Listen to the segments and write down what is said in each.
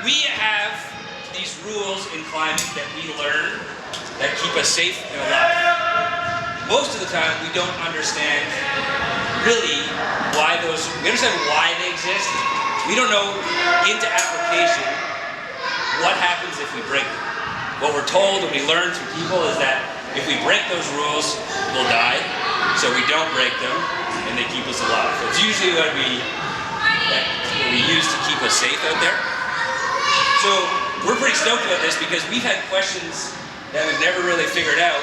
we have these rules in climbing that we learn that keep us safe and alive. Most of the time, we don't understand really why those, we understand why they exist. We don't know into application what happens if we break them. What we're told and we learn through people is that if we break those rules, we'll die. So we don't break them and they keep us alive. So it's usually what we use to keep us safe out there. So we're pretty stoked about this because we've had questions that we've never really figured out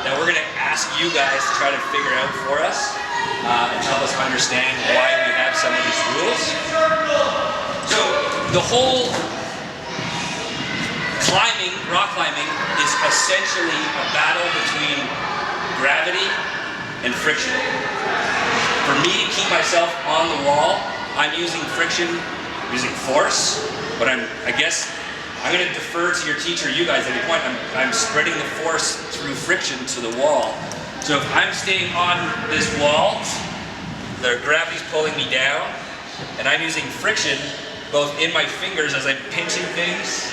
that we're going to ask you guys to try to figure out for us and help us understand why we have some of these rules. So the whole climbing, rock climbing, is essentially a battle between gravity and friction. For me to keep myself on the wall, I'm using friction, using force, but I guess I'm going to defer to your teacher, you guys, at any point. I'm spreading the force through friction to the wall. So if I'm staying on this wall, the gravity's pulling me down, and I'm using friction both in my fingers as I'm pinching things,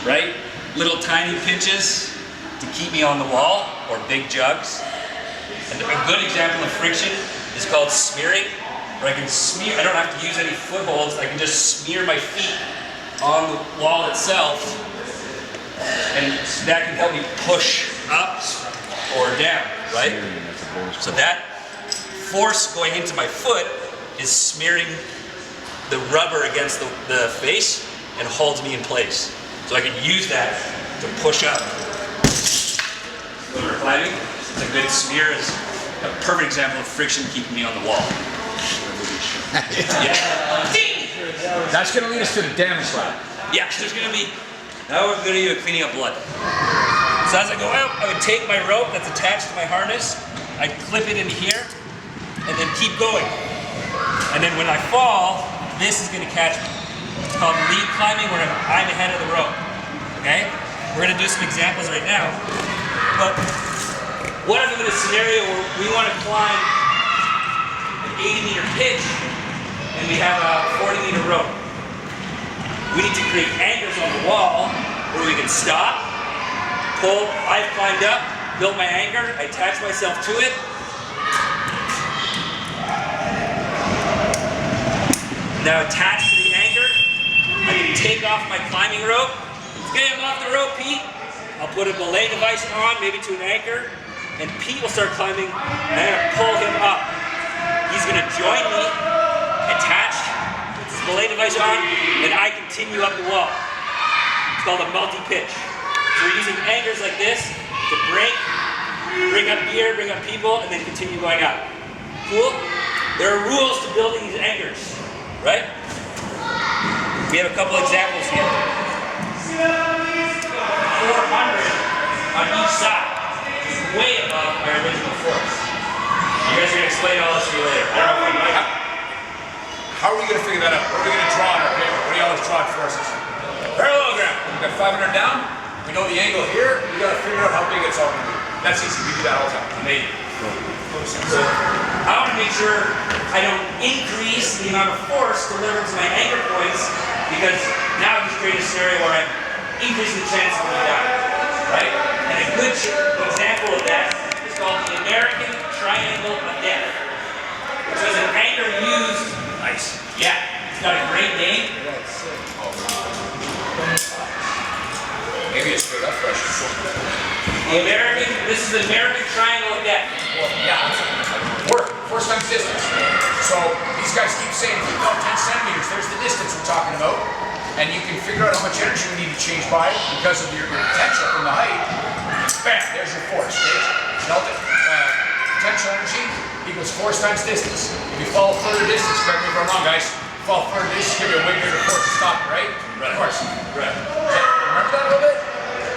right? Little tiny pinches to keep me on the wall, or big jugs. And a good example of friction is called smearing, where I can smear, I don't have to use any footholds, I can just smear my feet on the wall itself, and that can help me push up or down, right? So that force going into my foot is smearing the rubber against the face and holds me in place. So I can use that to push up. When we're climbing, a good smear is a perfect example of friction keeping me on the wall. Yeah. That's going to lead us to the damage lab. Yeah, there's going to be, now we're going to do a cleaning up blood. So as I go out, I would take my rope that's attached to my harness, I'd clip it into here, and then keep going. And then when I fall, this is going to catch me. It's called lead climbing, where I'm ahead of the rope. Okay? We're going to do some examples right now. But what if I'm in a scenario where we want to climb an 80-meter pitch and we have a 40-meter rope? We need to create anchors on the wall where we can stop, pull. I've climbed up, built my anchor, I attach myself to it. Now attached to the anchor, I can take off my climbing rope. Okay, I'm off the rope, Pete. I'll put a belay device on, maybe to an anchor, and Pete will start climbing, and I'm gonna pull him up. He's gonna join me, attached, with this belay device on, and I continue up the wall. It's called a multi-pitch. So we're using anchors like this to break, bring up gear, bring up people, and then continue going up. Cool? There are rules to building these anchors, right? We have a couple examples here. 400 on each side is way above our original force. You guys are going to explain all this to you later. I don't know if I'm right. How are we going to figure that out? What are we going to draw on our paper? What do you always draw forces? Parallelogram. We got 500 down. We know the angle here. We got to figure out how big it's all going to be. That's easy. We do that all the time. Amazing. So I want to make sure I don't increase the amount of force delivered to my anchor points, because now I've just created a scenario where I'm increasing the chance of me dying, right? And a good example of that is called the American Triangle of Death, which was an anchor used. Nice. Yeah, it's got a great name. Maybe it's straight up fresh. This is the American Triangle of Death. Well, yeah, work, force times distance. So these guys keep saying, if you go 10 centimeters, there's the distance we're talking about. And you can figure out how much energy you need to change by because of your potential from the height. Bam, there's your force, right? Melt it. Potential energy equals force times distance. If you fall further distance, correct me if I'm wrong, guys, fall further distance, give you a way bigger force to stop it, right? Right. Of course. Right. So, remember that a little bit?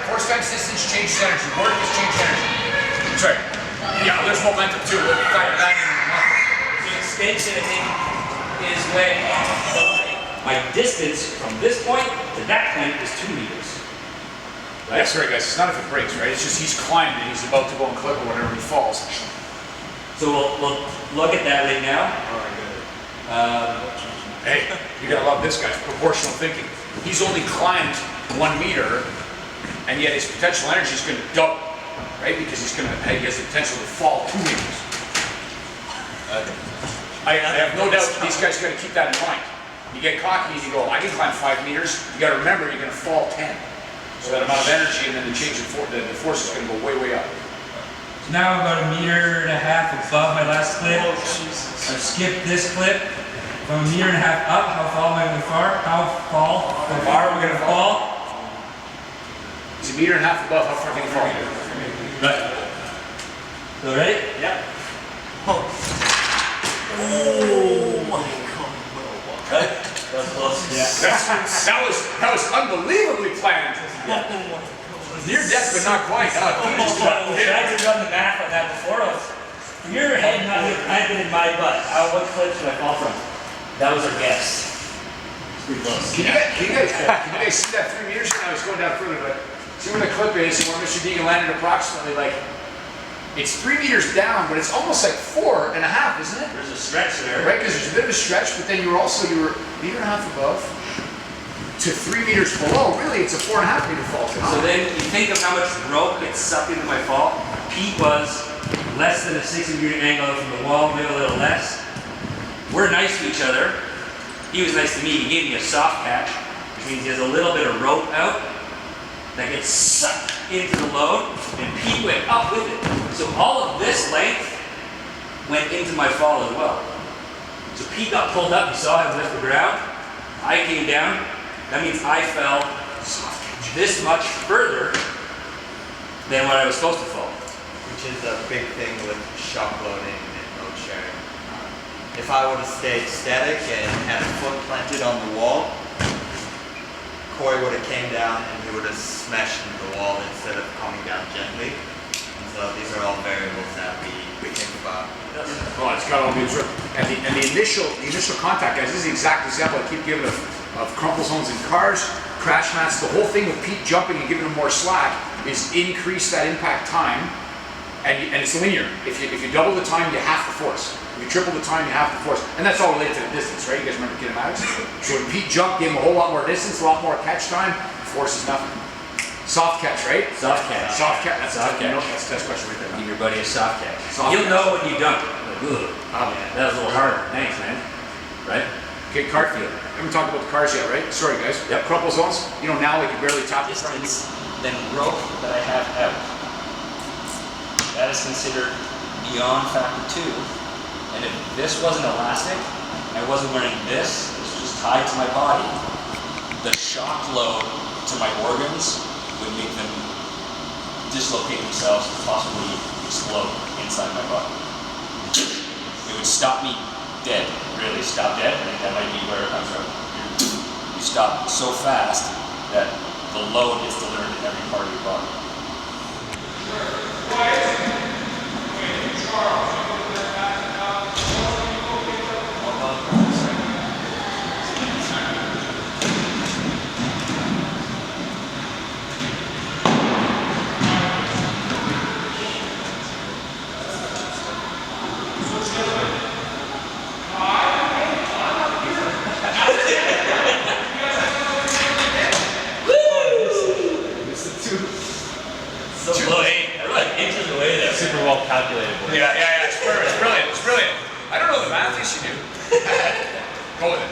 Force times distance changes energy. Work is change energy. Sorry. Yeah, there's momentum too. We'll factor that in. The extension, I think, is when my distance from this point to that point is 2 meters. Right? Yeah, sorry guys, it's not if it breaks, right? It's just he's climbing and he's about to go and clip or whatever, he falls. So we'll look at that right now. Hey, you're gonna love this guy's proportional thinking. He's only climbed 1 meter, and yet his potential energy is gonna double, right? Because he has the potential to fall 2 meters. I have no doubt these guys gotta keep that in mind. You get cocky and you go, I can climb 5 meters. You gotta remember you're gonna fall 10. So that amount of energy, and then the change in the force is gonna go way, way up. So now I'm about 1.5 meters above my last clip. I've skipped this clip. From 1.5 meters up, how far am I going to fall? How far are we going to fall? It's 1.5 meters above, how far can you fall? Right. So ready? Yep. Oh my God. Right? That was close. Yeah. That was unbelievably planned. Near death, but not quite. I tried to run the math on that before. Your head not been in my butt. What clip should I fall from? That was our guess. Pretty close. Can you guys see that 3 meters? I was going down further, but see where the clip is and where Mr. Deegan landed approximately, like, it's 3 meters down, but it's almost like 4.5, isn't it? There's a stretch there. Right, because there's a bit of a stretch, but then you were 1.5 meters above to 3 meters below. Really, it's a 4.5 meter fall. So then you think of how much rope gets sucked into my fall. Pete was less than a 60-degree angle from the wall, maybe a little less. We're nice to each other. He was nice to me. He gave me a soft catch, which means he has a little bit of rope out that gets sucked into the load, and Pete went up with it. So all of this length went into my fall as well. So Pete got pulled up. You saw him lift the ground. I came down. That means I fell this much further than what I was supposed to fall. Which is a big thing with shock loading and load sharing. If I would have stayed static and had a foot planted on the wall, Corey would have came down and he would have smashed into the wall instead of coming down gently. And so these are all variables that we think about. Well, it's got all the observed. And the initial contact, guys, this is the exact example I keep giving of crumple zones in cars, crash mats. The whole thing with Pete jumping and giving him more slack is increase that impact time, and it's linear. If you double the time, you half the force. If you triple the time, you half the force. And that's all related to the distance, right? You guys remember kinematics? So when Pete jumped, gave him a whole lot more distance, a lot more catch time, force is nothing. Soft catch, right? Soft catch. Soft catch. That's soft catch. That's the test question right there. Give your buddy a soft catch. Soft You'll catch. know when you dunk it. Like, ooh, that was a little harder. Thanks, man. Right? Okay, cart field. We haven't talked about the cars yet, right? Sorry, guys. Yep. Crumple zones. You know, now they can barely tap the front. Distance, then rope that I have out. That is considered beyond factor 2. And if this wasn't elastic, I wasn't wearing this was just tied to my body, the shock load to my organs would make them dislocate themselves and possibly explode inside my body. It would stop me dead, really stop dead. I think that might be where it comes from. You stop so fast that the load gets delivered to every part of your body. Super well calculated. Yeah, it's perfect. It's brilliant. I don't know the math, you should do. Go with it.